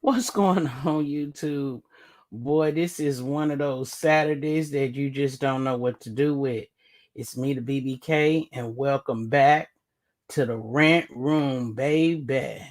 What's going on, YouTube? Boy, this is one of those Saturdays that you just don't know what to do with. It's me, the BBK, and welcome back to the Rant Room, baby.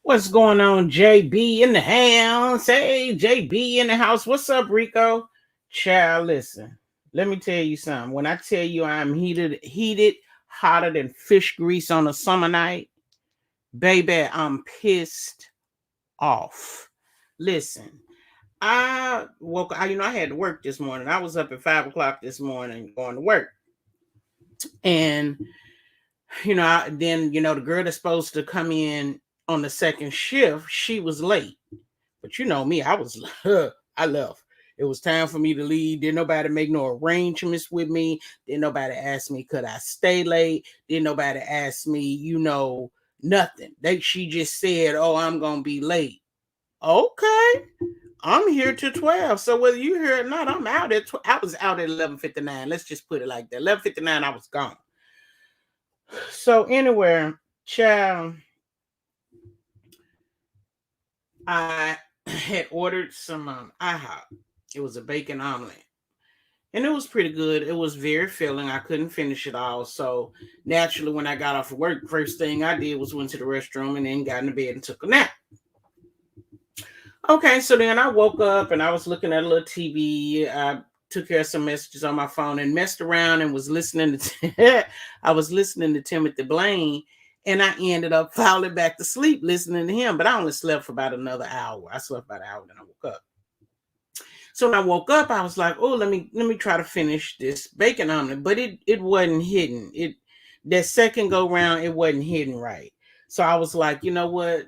What's going on, JB in the house? Hey, JB in the house. What's up, Rico? Child, listen. Let me tell you something. When I tell you I'm heated, hotter than fish grease on a summer night, baby, I'm pissed off. Listen, I woke. I had to work this morning. I was up at 5 o'clock this morning going to work, and the girl that's supposed to come in on the second shift, she was late. But you know me, I was I left. It was time for me to leave. Didn't nobody make no arrangements with me. Didn't nobody ask me could I stay late. Didn't nobody ask me, nothing. She just said, "Oh, I'm gonna be late." Okay, I'm here till 12. So whether you here or not, I'm out at. I was out at 11:59. Let's just put it like that. 11:59, I was gone. So anywhere, child, I had ordered some IHOP. It was a bacon omelet. And it was pretty good. It was very filling. I couldn't finish it all. So naturally, when I got off of work, first thing I did was went to the restroom and then got in the bed and took a nap. Okay, so then I woke up and I was looking at a little TV. I took care of some messages on my phone and messed around and was listening to I was listening to Timothy Blaine, and I ended up falling back to sleep listening to him. But I only slept for about another hour. I slept about an hour, then I woke up. So when I woke up, I was like, "Oh, let me try to finish this bacon omelet," but it wasn't hidden. That second go round, it wasn't hidden right. So I was like, you know what?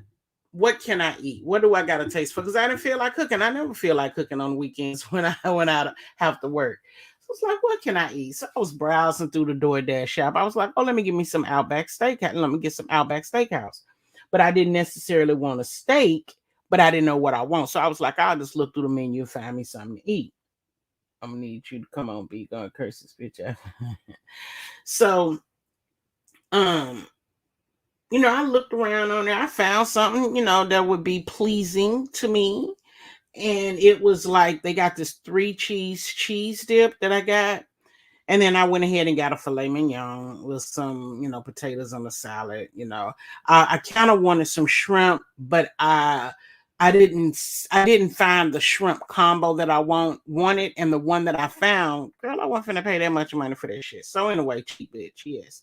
What can I eat? What do I got to taste for? Because I didn't feel like cooking. I never feel like cooking on weekends when I went out have to work. So I was like, what can I eat? So I was browsing through the DoorDash shop. I was like, oh, let me get me some Outback Steakhouse. Let me get some Outback Steakhouse. But I didn't necessarily want a steak, but I didn't know what I want. So I was like, I'll just look through the menu and find me something to eat. I'm gonna need you to come on, be gonna curse this bitch out. So, um, I looked around on there. I found something, that would be pleasing to me. And it was like they got this 3 cheese dip that I got. And then I went ahead and got a filet mignon with some, potatoes on the salad. I kind of wanted some shrimp, but I didn't find the shrimp combo that I wanted, and the one that I found, girl, I wasn't finna pay that much money for that shit. So anyway, cheap bitch, yes.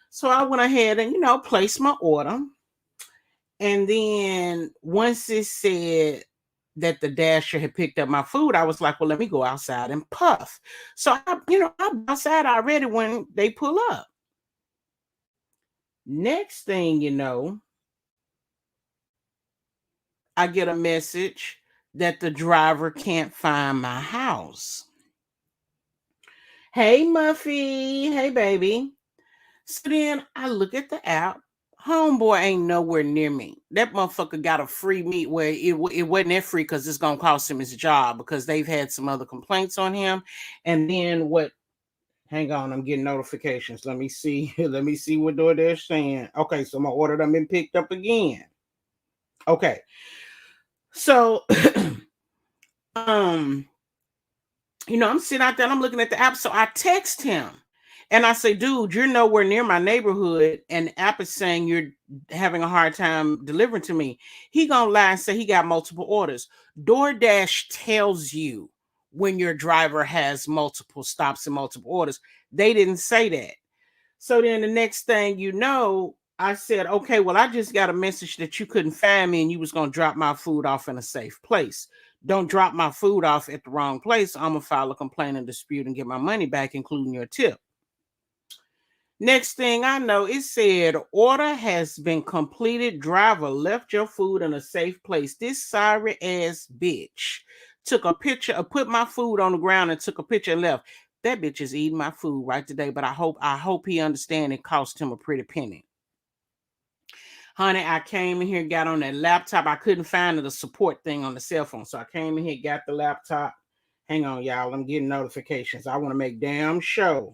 So I went ahead and placed my order, and then once it said that the dasher had picked up my food, I was like, well, let me go outside and puff. So I'm outside already when they pull up. Next thing you know, I get a message that the driver can't find my house. Hey, Muffy. Hey, baby. So then I look at the app. Homeboy ain't nowhere near me. That motherfucker got a free meat where it wasn't that free because it's going to cost him his job because they've had some other complaints on him. And then what? Hang on, I'm getting notifications. Let me see. Let me see what they're saying. Okay, so my order done been picked up again. Okay. So I'm sitting out there and I'm looking at the app. So I text him And I say, dude, you're nowhere near my neighborhood, and app is saying you're having a hard time delivering to me. He gonna lie and say he got multiple orders. DoorDash tells you when your driver has multiple stops and multiple orders. They didn't say that. So then the next thing you know, I said, okay, well, I just got a message that you couldn't find me and you was gonna drop my food off in a safe place. Don't drop my food off at the wrong place. I'm gonna file a complaint and dispute and get my money back, including your tip. Next thing I know, it said order has been completed. Driver left your food in a safe place. This sorry ass bitch took a picture, put my food on the ground and took a picture and left. That bitch is eating my food right today, but I hope he understand it cost him a pretty penny. Honey, I came in here, got on that laptop. I couldn't find the support thing on the cell phone. So I came in here, got the laptop. Hang on, y'all. I'm getting notifications. I want to make damn sure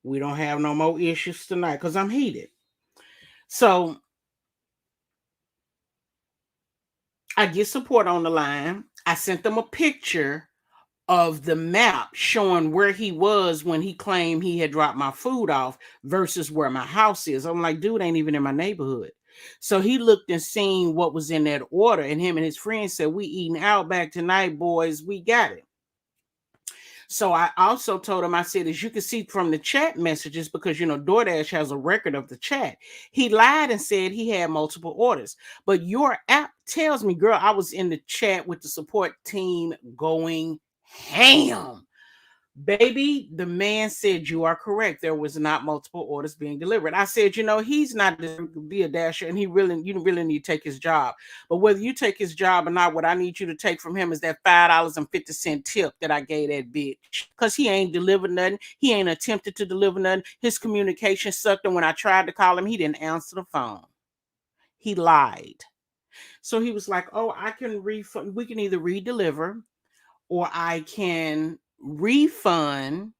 we don't have no more issues tonight because I'm heated. So I get support on the line. I sent them a picture of the map showing where he was when he claimed he had dropped my food off versus where my house is. I'm like, dude, ain't even in my neighborhood. So he looked and seen what was in that order, and him and his friends said, we eating Outback tonight, boys. We got it. So I also told him, I said, as you can see from the chat messages, because, DoorDash has a record of the chat. He lied and said he had multiple orders. But your app tells me, girl, I was in the chat with the support team going ham. Baby, the man said you are correct. There was not multiple orders being delivered. I said, he's not to be a dasher, and you really need to take his job. But whether you take his job or not, what I need you to take from him is that $5.50 tip that I gave that bitch. Because he ain't delivered nothing. He ain't attempted to deliver nothing. His communication sucked, and when I tried to call him, he didn't answer the phone. He lied. So he was like, oh, I can refund. We can either redeliver or I can refund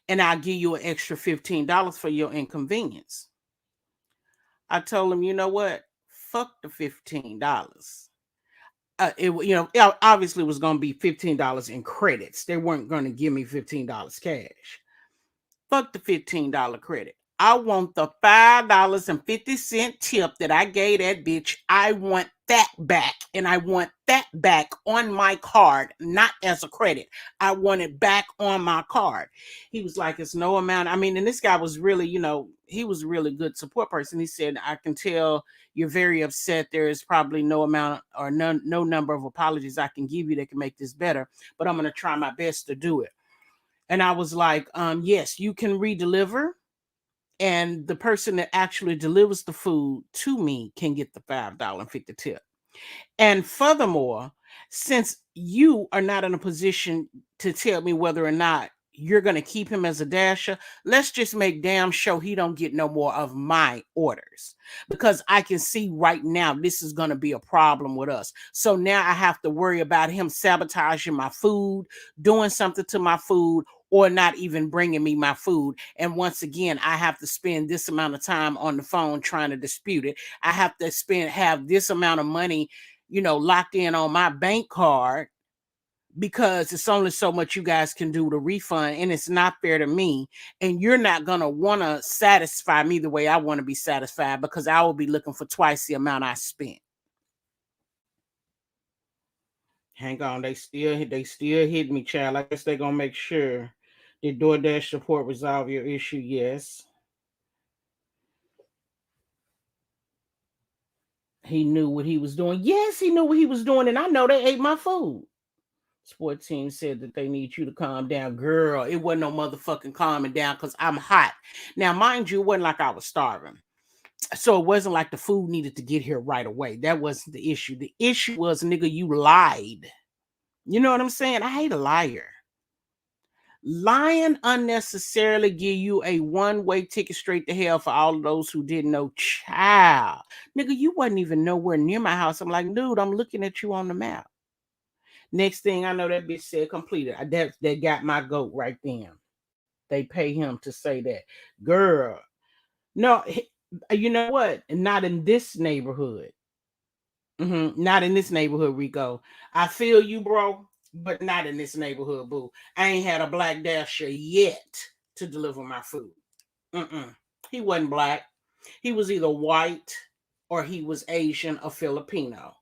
and I'll give you an extra $15 for your inconvenience. I told him, you know what? Fuck the $15. It obviously was going to be $15 in credits. They weren't going to give me $15 cash. Fuck the $15 credit. I want the $5.50 tip that I gave that bitch. I want that back. And I want that back on my card, not as a credit. I want it back on my card. He was like, it's no amount. I mean, and this guy was really, he was a really good support person. He said, I can tell you're very upset. There is probably no amount or no number of apologies I can give you that can make this better, but I'm going to try my best to do it. And I was like, yes, you can redeliver. And the person that actually delivers the food to me can get the $5.50 tip. And furthermore, since you are not in a position to tell me whether or not you're going to keep him as a dasher, let's just make damn sure he don't get no more of my orders, because I can see right now this is going to be a problem with us. So now I have to worry about him sabotaging my food, doing something to my food, or not even bringing me my food. And once again, I have to spend this amount of time on the phone trying to dispute it. I have to have this amount of money, locked in on my bank card, because it's only so much you guys can do to refund, and it's not fair to me. And you're not going to want to satisfy me the way I want to be satisfied, because I will be looking for twice the amount I spent. Hang on, they still hit me, child. I guess they're going to make sure. Did DoorDash support resolve your issue? Yes. He knew what he was doing. Yes, he knew what he was doing, and I know they ate my food. Sport team said that they need you to calm down. Girl, it wasn't no motherfucking calming down, because I'm hot. Now, mind you, it wasn't like I was starving. So it wasn't like the food needed to get here right away. That wasn't the issue. The issue was, nigga, you lied. You know what I'm saying? I hate a liar. Lying unnecessarily give you a one-way ticket straight to hell for all of those who didn't know. Child, nigga, you wasn't even nowhere near my house. I'm like, dude, I'm looking at you on the map. Next thing I know, that bitch said completed. They got my goat right then. They pay him to say that. Girl, no, you know what? Not in this neighborhood. Not in this neighborhood, Rico. I feel you, bro. but not in this neighborhood, boo. I ain't had a black dasher yet to deliver my food. Mm-mm. He wasn't black. He was either white or he was Asian or Filipino.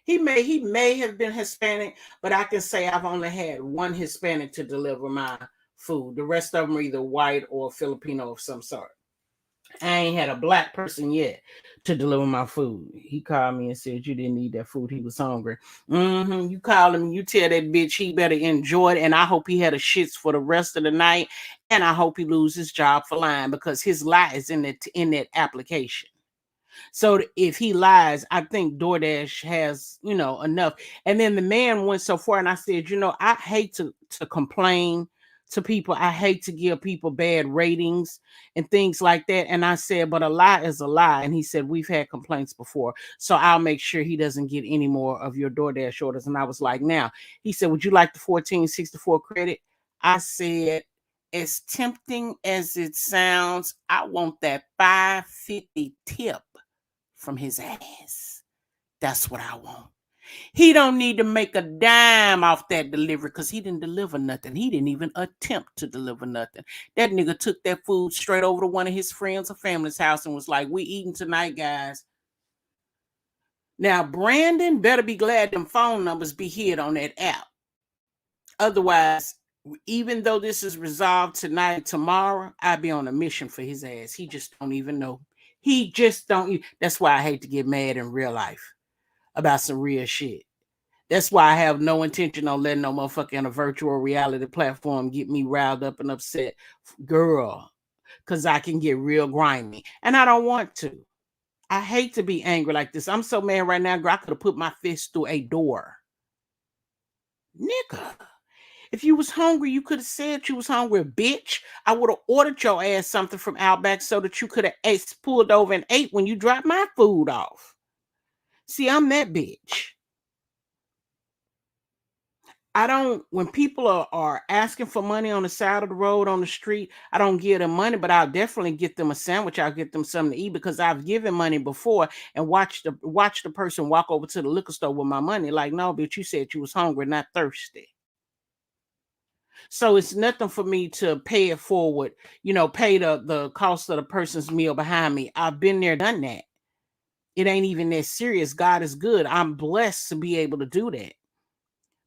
He may have been Hispanic, but I can say I've only had one Hispanic to deliver my food. The rest of them are either white or Filipino of some sort. I ain't had a black person yet to deliver my food. He called me and said you didn't eat that food. He was hungry. You call him, you tell that bitch he better enjoy it, and I hope he had a shits for the rest of the night, and I hope he loses his job for lying because his lie is in that application. So if he lies, I think DoorDash has, enough. And then the man went so far, and I said, I hate to complain to people. I hate to give people bad ratings and things like that. And I said, but a lie is a lie. And he said, we've had complaints before, so I'll make sure he doesn't get any more of your DoorDash orders. And I was like, now, he said, would you like the 1464 credit? I said, as tempting as it sounds, I want that 550 tip from his ass. That's what I want. He don't need to make a dime off that delivery because he didn't deliver nothing. He didn't even attempt to deliver nothing. That nigga took that food straight over to one of his friends or family's house and was like, we eating tonight, guys. Now, Brandon better be glad them phone numbers be hid on that app. Otherwise, even though this is resolved tonight, tomorrow, I'll be on a mission for his ass. He just don't even know. He just don't. That's why I hate to get mad in real life about some real shit. That's why I have no intention on letting no motherfucker in a virtual reality platform get me riled up and upset, girl, because I can get real grimy. And I don't want to. I hate to be angry like this. I'm so mad right now, girl, I could have put my fist through a door. Nigga. If you was hungry, you could have said you was hungry, bitch. I would have ordered your ass something from Outback so that you could have pulled over and ate when you dropped my food off. See, I'm that bitch. When people are asking for money on the side of the road, on the street, I don't give them money, but I'll definitely get them a sandwich. I'll get them something to eat because I've given money before and watch the person walk over to the liquor store with my money. Like, no, bitch, you said you was hungry, not thirsty. So it's nothing for me to pay it forward, pay the cost of the person's meal behind me. I've been there, done that. It ain't even that serious. God is good. I'm blessed to be able to do that.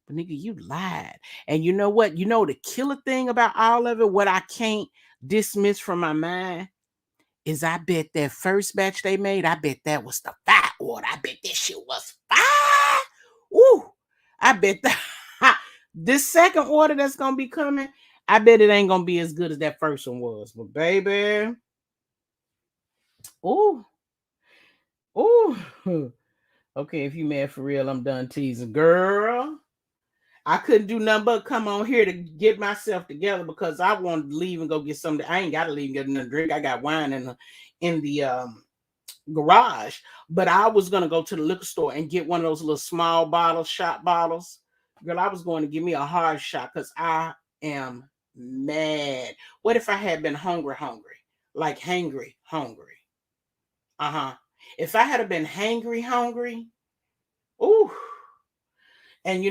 But nigga, you lied. And you know what? You know the killer thing about all of it, what I can't dismiss from my mind, is I bet that first batch they made, I bet that was the fire order. I bet that shit was fire. Ooh, I bet that this second order that's gonna be coming, I bet it ain't gonna be as good as that first one was. But baby, ooh, ooh. Okay, if you mad for real, I'm done teasing, girl. I couldn't do nothing but come on here to get myself together because I wanted to leave and go get something. I ain't got to leave and get another drink. I got wine in the garage, but I was gonna go to the liquor store and get one of those little small bottles, shot bottles. Girl, I was going to give me a hard shot because I am mad. What if I had been hungry, like hangry, hungry? If I had been hungry, ooh. And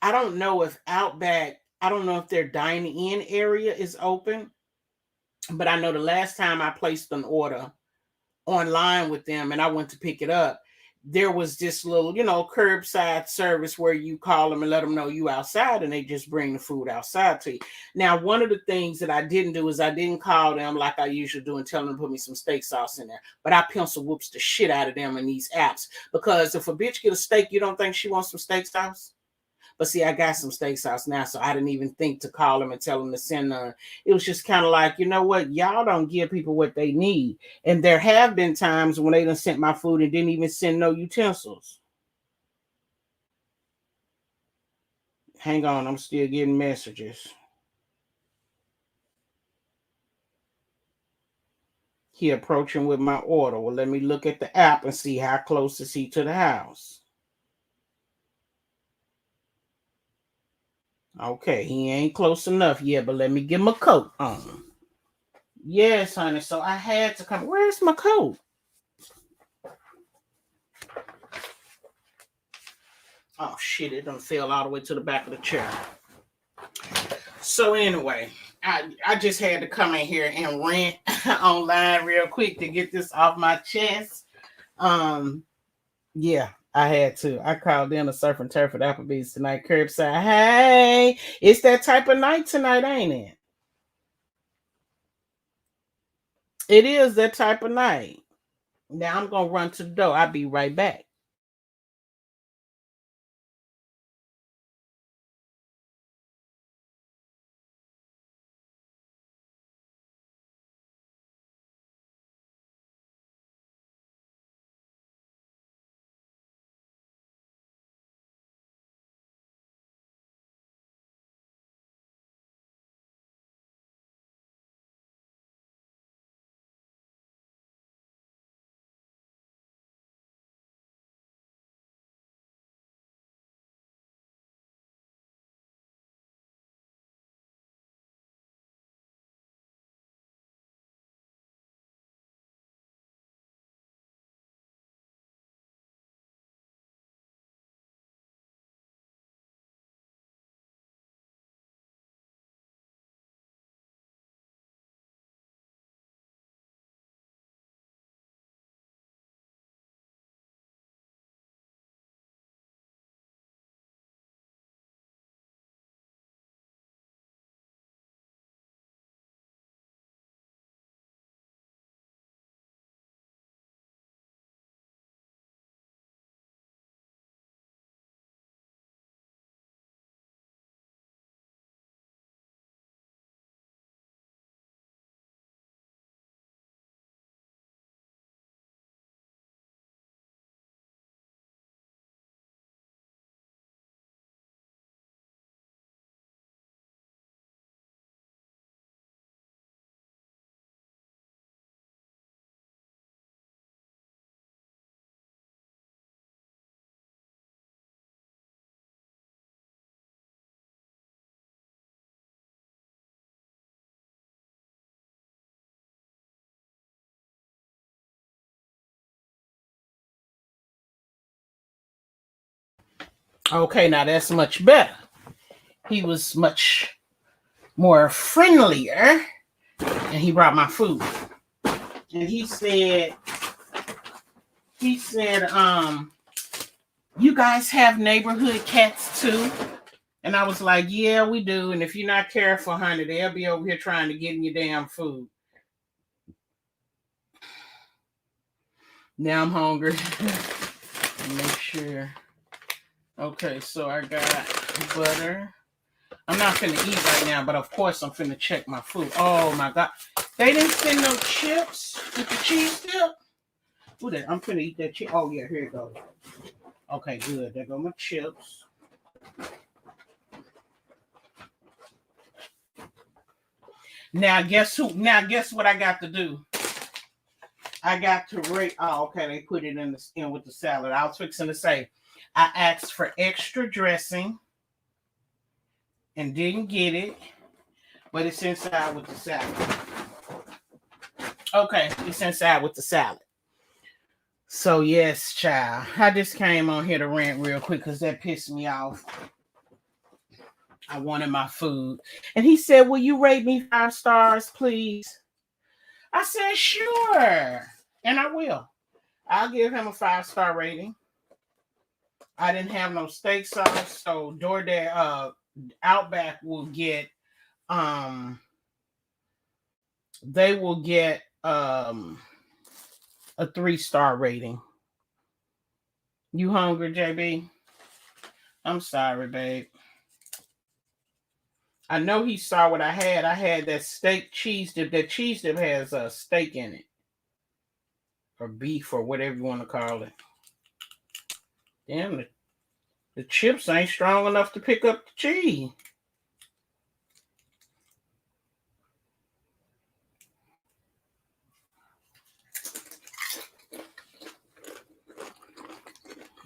I don't know if Outback, I don't know if their dining in area is open, but I know the last time I placed an order online with them and I went to pick it up, there was this little, curbside service where you call them and let them know you outside and they just bring the food outside to you. Now, one of the things that I didn't do is I didn't call them like I usually do and tell them to put me some steak sauce in there, but I pencil whoops the shit out of them in these apps because if a bitch get a steak, you don't think she wants some steak sauce? But see, I got some steak sauce now, so I didn't even think to call them and tell them to send none. It was just kind of like, you know what? Y'all don't give people what they need. And there have been times when they done sent my food and didn't even send no utensils. Hang on, I'm still getting messages. He approaching with my order. Well, let me look at the app and see how close is he to the house. Okay, he ain't close enough yet, but let me get my coat on. Yes, honey. So I had to come. Where's my coat? Oh shit, it done fell all the way to the back of the chair. So anyway, I just had to come in here and rant online real quick to get this off my chest. Yeah, I had to. I called in a surf and turf at Applebee's tonight. Curbside. Hey, it's that type of night tonight, ain't it? It is that type of night. Now I'm gonna run to the door. I'll be right back. Okay, now that's much better. He was much more friendlier, and he brought my food. And he said, you guys have neighborhood cats too? And I was like, yeah, we do. And if you're not careful, honey, they'll be over here trying to get in your damn food. Now I'm hungry. Make sure. Okay, so I got butter. I'm not finna eat right now, but of course I'm finna check my food. Oh my God. They didn't send no chips with the cheese dip? Ooh, I'm finna eat that chip. Oh yeah, here it goes. Okay, good. There go my chips. Now guess what I got to do? I got to rate. Oh, okay. They put it in with the salad. I was fixing to say, I asked for extra dressing and didn't get it, but it's inside with the salad. Okay, it's inside with the salad. So yes, child. I just came on here to rant real quick because that pissed me off. I wanted my food. And he said, will you rate me 5 stars, please? I said, sure. And I will. I'll give him a 5-star rating. I didn't have no steak sauce, so DoorDash Outback will get they will get a 3-star rating. You hungry, JB? I'm sorry, babe. I know he saw what I had. I had that steak cheese dip. That cheese dip has a steak in it. Or beef or whatever you want to call it. Damn, the chips ain't strong enough to pick up the cheese.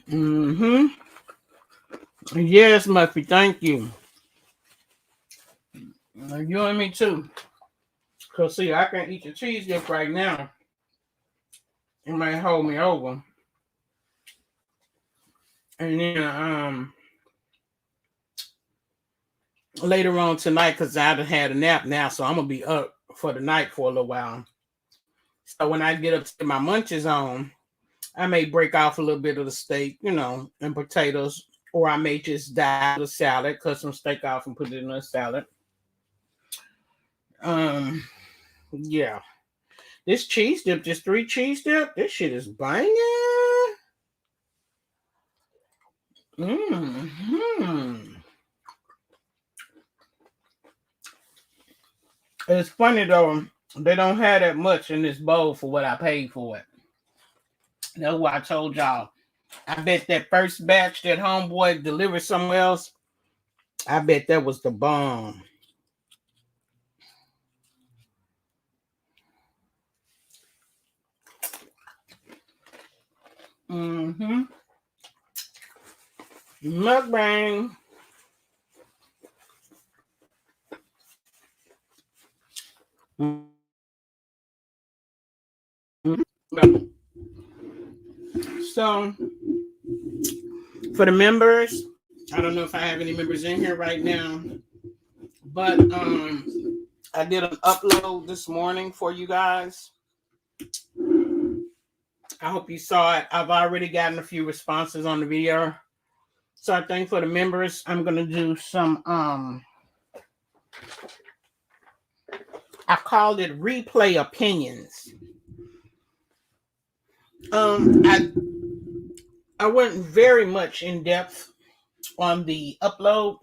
Mm-hmm. Yes, Muffy, thank you. You and me too. Because see, I can eat the cheese dip right now. It might hold me over. And then later on tonight, because I done had a nap now, so I'm gonna be up for the night for a little while. So when I get up to my munches on, I may break off a little bit of the steak, and potatoes, or I may just dive the salad, cut some steak off and put it in a salad. Yeah. This cheese dip, this 3 cheese dip, this shit is banging. It's funny though, they don't have that much in this bowl for what I paid for it. That's why I told y'all. I bet that first batch that homeboy delivered somewhere else, I bet that was the bomb. Mukbang. So, for the members, I don't know if I have any members in here right now, but I did an upload this morning for you guys. I hope you saw it. I've already gotten a few responses on the video. So I think for the members, I'm going to do some, I called it replay opinions. I went very much in depth on the upload,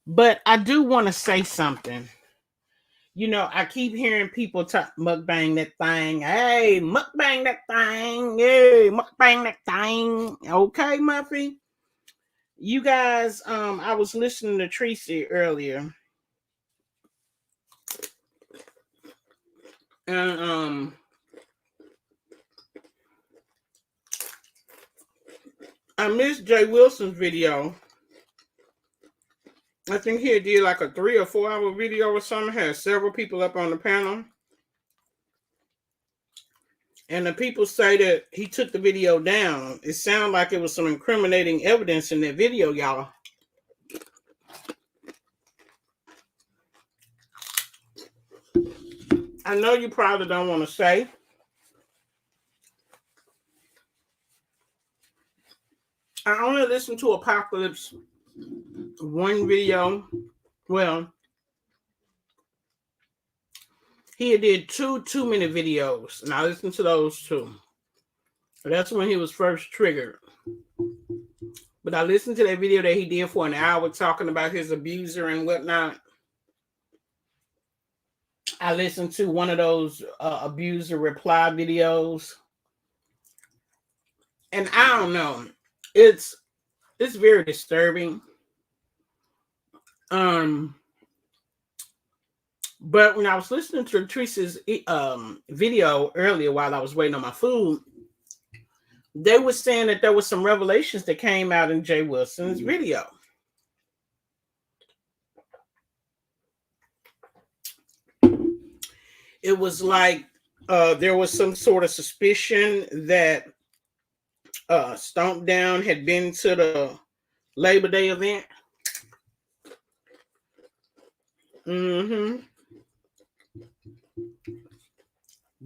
but I do want to say something. I keep hearing people talk mukbang that thing. Hey, mukbang that thing. Hey, mukbang that thing. Okay, Muffy. You guys, I was listening to Tracy earlier. And I missed Jay Wilson's video. I think he did like a 3 or 4 hour video or something. Had several people up on the panel. And the people say that he took the video down. It sounded like it was some incriminating evidence in that video, y'all. I know you probably don't want to say. I only listened to Apocalypse one video. Well, he did 2 2-minute videos, and I listened to those 2. That's when he was first triggered. But I listened to that video that he did for an hour talking about his abuser and whatnot. I listened to one of those abuser reply videos. And I don't know. It's very disturbing. But when I was listening to Teresa's video earlier while I was waiting on my food, they were saying that there were some revelations that came out in Jay Wilson's video. It was like there was some sort of suspicion that Stomp Down had been to the Labor Day event.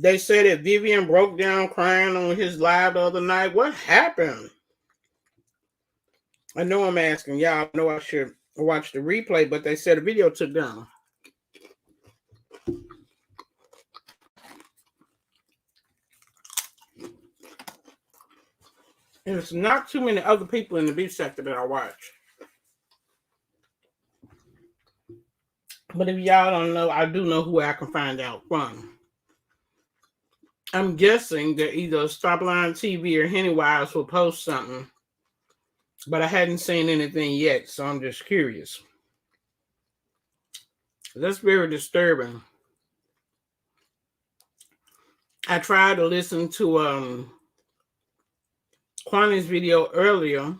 They said that Vivian broke down crying on his live the other night. What happened? I know I'm asking y'all. I know I should watch the replay, but they said the video took down. There's not too many other people in the beef sector that I watch. But if y'all don't know, I do know who I can find out from. I'm guessing that either Stopline TV or Hennywise will post something. But I hadn't seen anything yet, so I'm just curious. That's very disturbing. I tried to listen to Kwani's video earlier.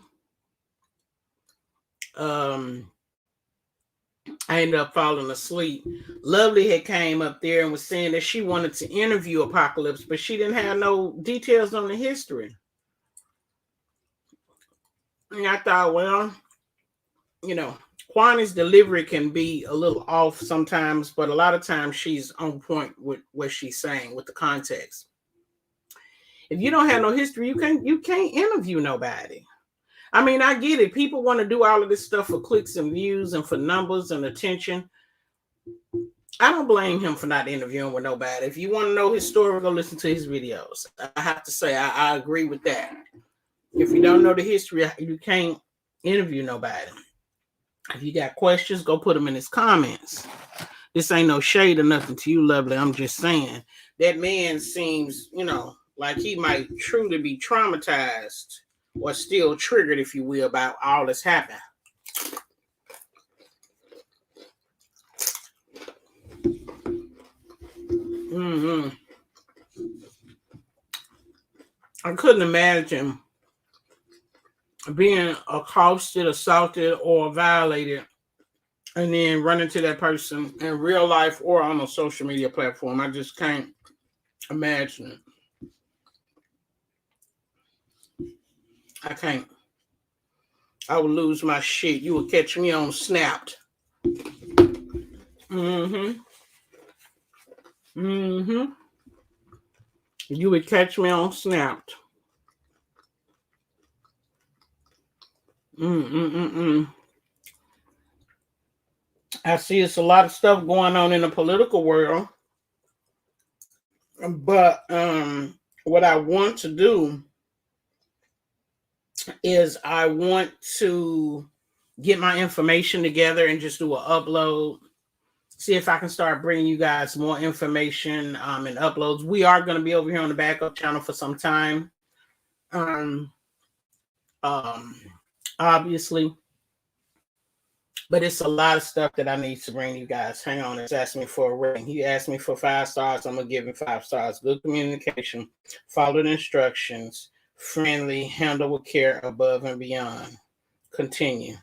I ended up falling asleep. Lovely had came up there and was saying that she wanted to interview Apocalypse, but she didn't have no details on the history. And I thought, well, you know, Kwani's delivery can be a little off sometimes, but a lot of times she's on point with what she's saying with the context. If you don't have no history, you can't interview nobody. I mean, I get it. People want to do all of this stuff for clicks and views and for numbers and attention. I don't blame him for not interviewing with nobody. If you want to know his story, go listen to his videos. I have to say, I agree with that. If you don't know the history, you can't interview nobody. If you got questions, go put them in his comments. This ain't no shade or nothing to you, lovely. I'm just saying that man seems, like he might truly be traumatized or still triggered, if you will, about all that's happened. I couldn't imagine being accosted, assaulted, or violated, and then run into that person in real life or on a social media platform. I just can't imagine it. I can't. I would lose my shit. You would catch me on Snapped. You would catch me on Snapped. I see it's a lot of stuff going on in the political world. But what I want to do is I want to get my information together and just do an upload. See if I can start bringing you guys more information and uploads. We are going to be over here on the backup channel for some time. Obviously. But it's a lot of stuff that I need to bring you guys. Hang on, it's asking me for a rating. He asked me for 5 stars. I'm going to give him 5 stars. Good communication, followed instructions, friendly, handle with care, above and beyond. Continue.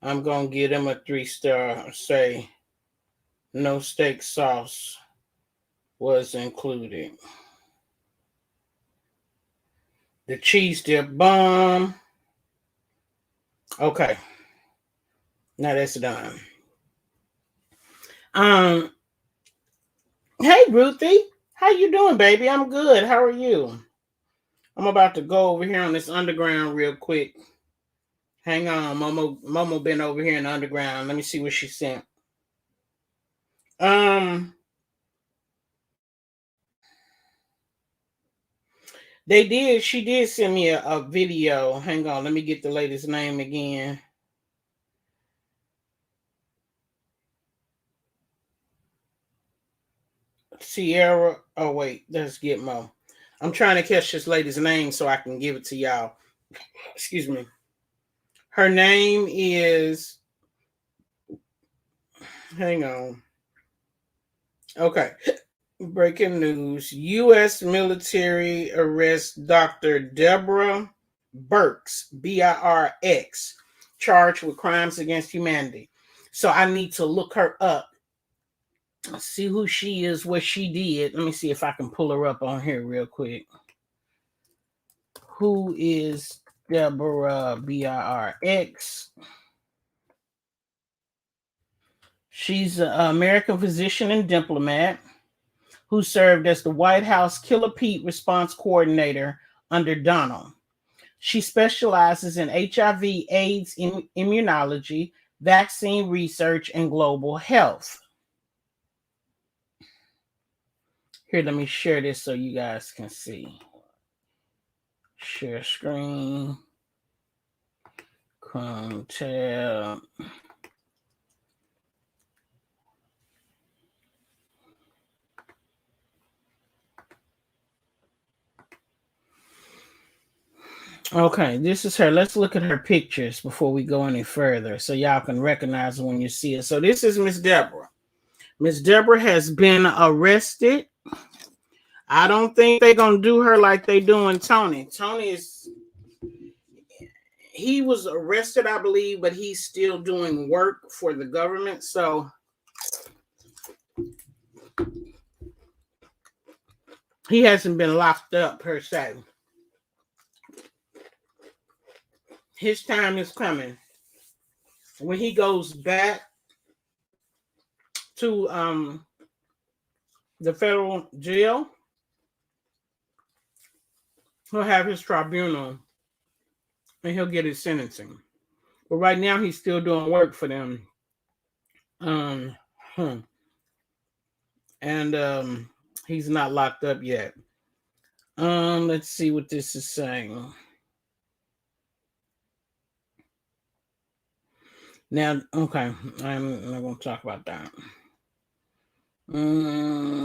I'm going to give him a 3-star. Say, no steak sauce was included. The cheese dip bomb. Okay. Now that's done. Hey Ruthie, how you doing, baby? I'm good. How are you? I'm about to go over here on this underground real quick. Hang on, Momo been over here in the underground. Let me see what she sent. She did send me a video. Hang on, let me get the lady's name again. Sierra. Oh wait, let's get Mo. I'm trying to catch this lady's name so I can give it to y'all. Excuse me. Her name is. Hang on. Okay. Breaking news. U.S. military arrests Dr. Deborah Birx, Birx, charged with crimes against humanity. So I need to look her up. See who she is, what she did. Let me see if I can pull her up on here real quick. Who is Deborah Birx? She's an American physician and diplomat who served as the White House Killer Pete response coordinator under Donald. She specializes in HIV, AIDS, immunology, vaccine research, and global health. Here, let me share this so you guys can see. Share screen. Chrome tab. Okay, this is her. Let's look at her pictures before we go any further so y'all can recognize her when you see it. So this is Miss Deborah. Miss Deborah has been arrested. I don't think they're going to do her like they doing Tony. He was arrested, I believe, but he's still doing work for the government. So he hasn't been locked up per se. his time is coming. When he goes back to the federal jail, he'll have his tribunal and he'll get his sentencing. But right now he's still doing work for them. And he's not locked up yet. Let's see what this is saying. Now, okay, I'm not going to talk about that.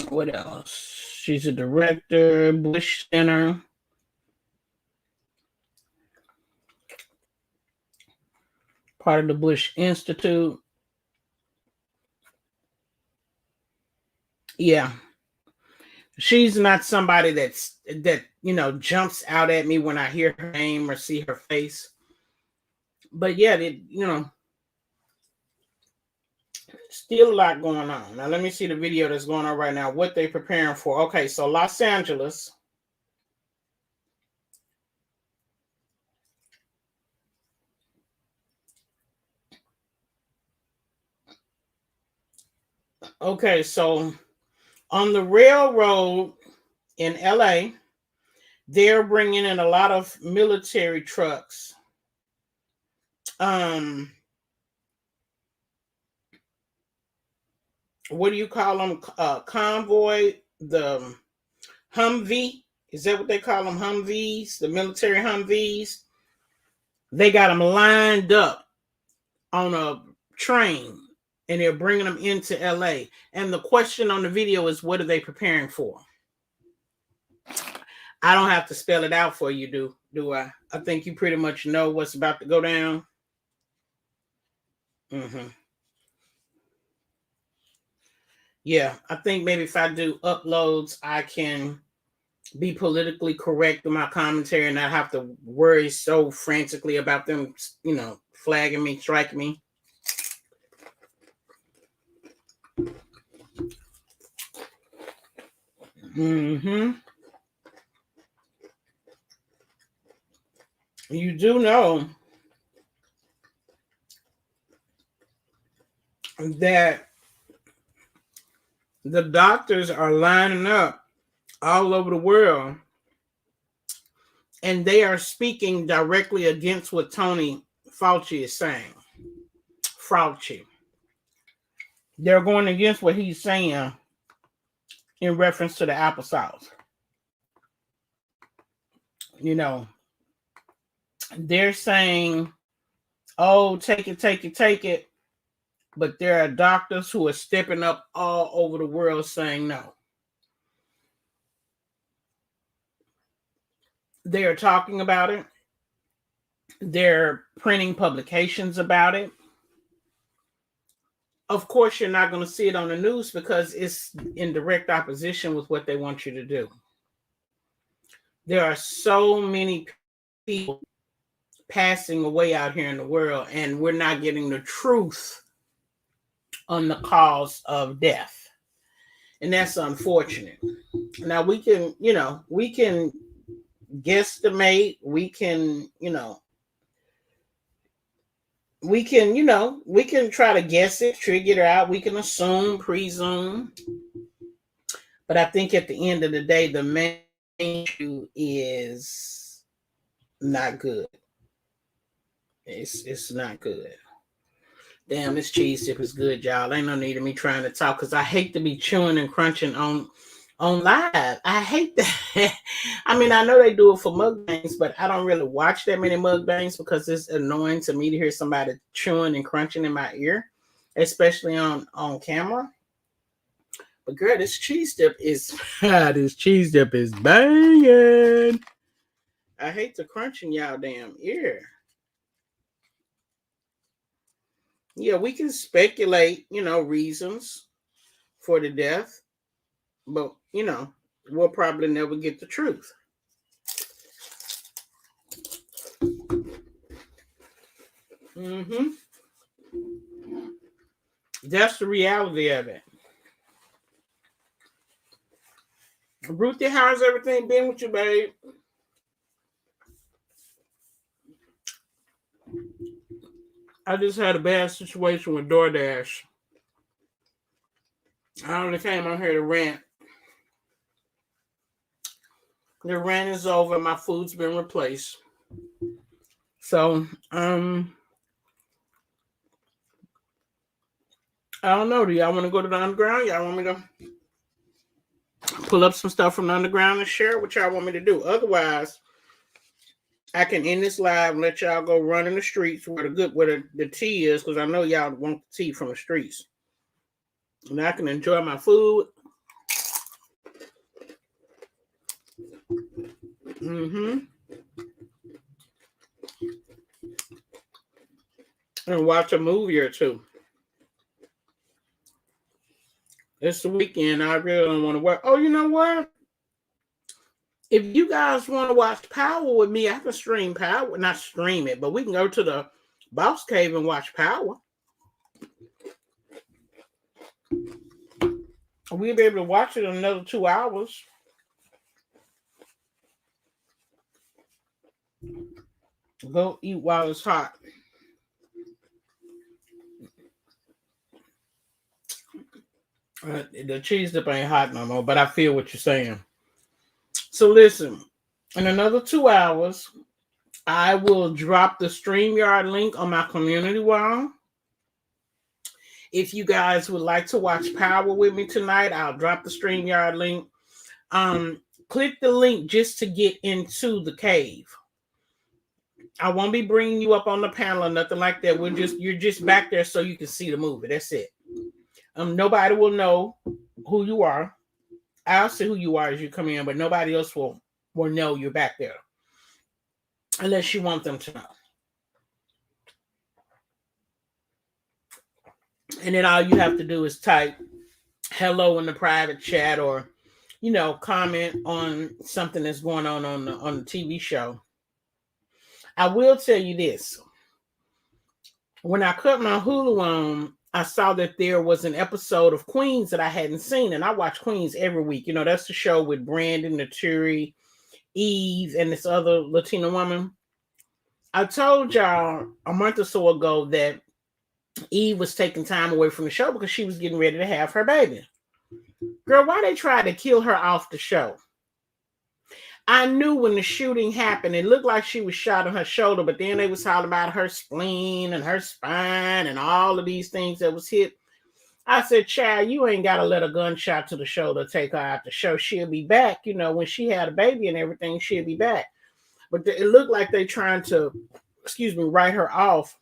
What else? She's a director, Bush Center. Part of the Bush Institute. Yeah. She's not somebody that jumps out at me when I hear her name or see her face. But yeah, still a lot going on. Now let me see the video that's going on right now. What they're preparing for. Okay, so Los Angeles. Okay, so on the railroad in LA, they're bringing in a lot of military trucks. What do you call them? Convoy, the Humvee. Is that what they call them? Humvees, the military Humvees. They got them lined up on a train and they're bringing them into LA. And the question on the video is, what are they preparing for? I don't have to spell it out for you, do I? I think you pretty much know what's about to go down. Yeah, I think maybe if I do uploads, I can be politically correct with my commentary and not have to worry so frantically about them, flagging me, striking me. You do know that the doctors are lining up all over the world and they are speaking directly against what Tony Fauci is saying. Fauci. They're going against what he's saying in reference to the applesauce. They're saying, oh, take it. But there are doctors who are stepping up all over the world saying no. They are talking about it. They're printing publications about it. Of course, you're not going to see it on the news because it's in direct opposition with what they want you to do. There are so many people passing away out here in the world, and we're not getting the truth on the cause of death. And that's unfortunate. Now we can guesstimate, we can try to guess it, figure it out, we can assume, presume. But I think at the end of the day, the main issue is not good. It's not good. Damn, this cheese dip is good, y'all. Ain't no need of me trying to talk because I hate to be chewing and crunching on live. I hate that. I mean, I know they do it for mukbangs, but I don't really watch that many mukbangs because it's annoying to me to hear somebody chewing and crunching in my ear, especially on camera. But girl, this cheese dip is banging. I hate to crunch in y'all damn ear. Yeah, we can speculate, reasons for the death, but we'll probably never get the truth. That's the reality of it. Ruthie, how's everything been with you, babe? I just had a bad situation with DoorDash. I only came on here to rant. The rant is over. My food's been replaced. So, I don't know. Do y'all want to go to the underground? Y'all want me to pull up some stuff from the underground and share what y'all want me to do? Otherwise, I can end this live and let y'all go run in the streets where the tea is, because I know y'all want the tea from the streets. And I can enjoy my food. And watch a movie or two. It's the weekend. I really don't want to work. Oh, you know what? If you guys want to watch Power with me, I can stream Power. Not stream it, but we can go to the Boss Cave and watch Power. We'll be able to watch it in another 2 hours. Go eat while it's hot. The cheese dip ain't hot no more, but I feel what you're saying. So listen, in another 2 hours, I will drop the StreamYard link on my community wall. If you guys would like to watch Power with me tonight, I'll drop the StreamYard link. Click the link just to get into the cave. I won't be bringing you up on the panel or nothing like that. You're just back there so you can see the movie. That's it. Nobody will know who you are. I'll see who you are as you come in, but nobody else will know you're back there. Unless you want them to know. And then all you have to do is type hello in the private chat, or, comment on something that's going on the TV show. I will tell you this. When I cut my Hulu on, I saw that there was an episode of Queens that I hadn't seen, and I watch Queens every week. That's the show with Brandon, Naturi, Eve, and this other Latina woman. I told y'all a month or so ago that Eve was taking time away from the show because she was getting ready to have her baby. Girl, why they tried to kill her off the show? I knew when the shooting happened, it looked like she was shot on her shoulder, but then they was talking about her spleen and her spine and all of these things that was hit. I said, child, you ain't got to let a gunshot to the shoulder take her out the show. She'll be back. When she had a baby and everything, she'll be back. But it looked like they trying to, write her off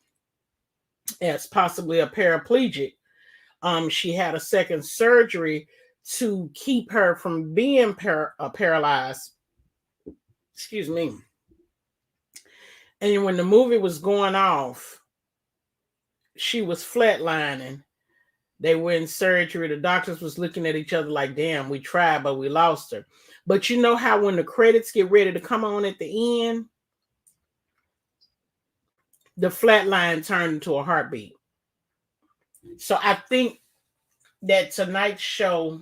as possibly a paraplegic. She had a second surgery to keep her from being paralyzed. Excuse me. And when the movie was going off, she was flatlining. They were in surgery. The doctors was looking at each other like, damn, we tried, but we lost her. But you know how when the credits get ready to come on at the end, the flatline turned into a heartbeat. So I think that tonight's show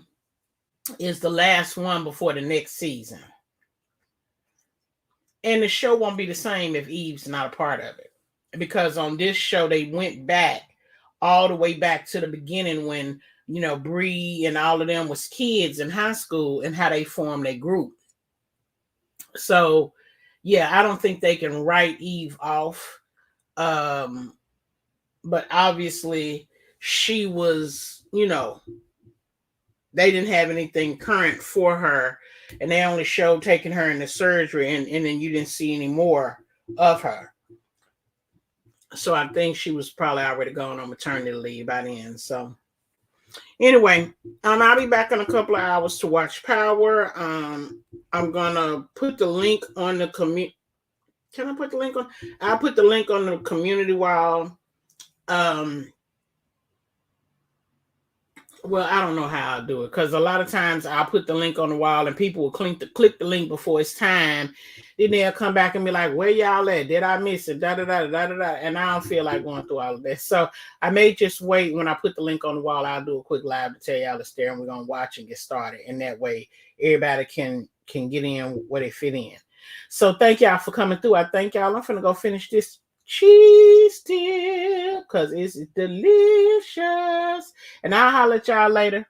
is the last one before the next season. And the show won't be the same if Eve's not a part of it. Because on this show, they went back all the way back to the beginning when, Bree and all of them was kids in high school and how they formed a group. So, yeah, I don't think they can write Eve off. But obviously she was, they didn't have anything current for her. And they only showed taking her into surgery, and then you didn't see any more of her. So I think she was probably already gone on maternity leave by then. So anyway, I'll be back in a couple of hours to watch Power. I'm going to put the link on the community. Can I put the link on? I'll put the link on the community wall. Well, I don't know how I'll do it, because a lot of times I'll put the link on the wall and people will click the link before it's time. Then they'll come back and be like, where y'all at? Did I miss it? Da, da, da, da, da, da. And I don't feel like going through all of this. So I may just wait. When I put the link on the wall, I'll do a quick live to tell y'all it's there, and we're going to watch and get started. And that way everybody can get in where they fit in. So thank y'all for coming through. I thank y'all. I'm going to go finish this cheese dip because it's delicious. And I'll holler at y'all later.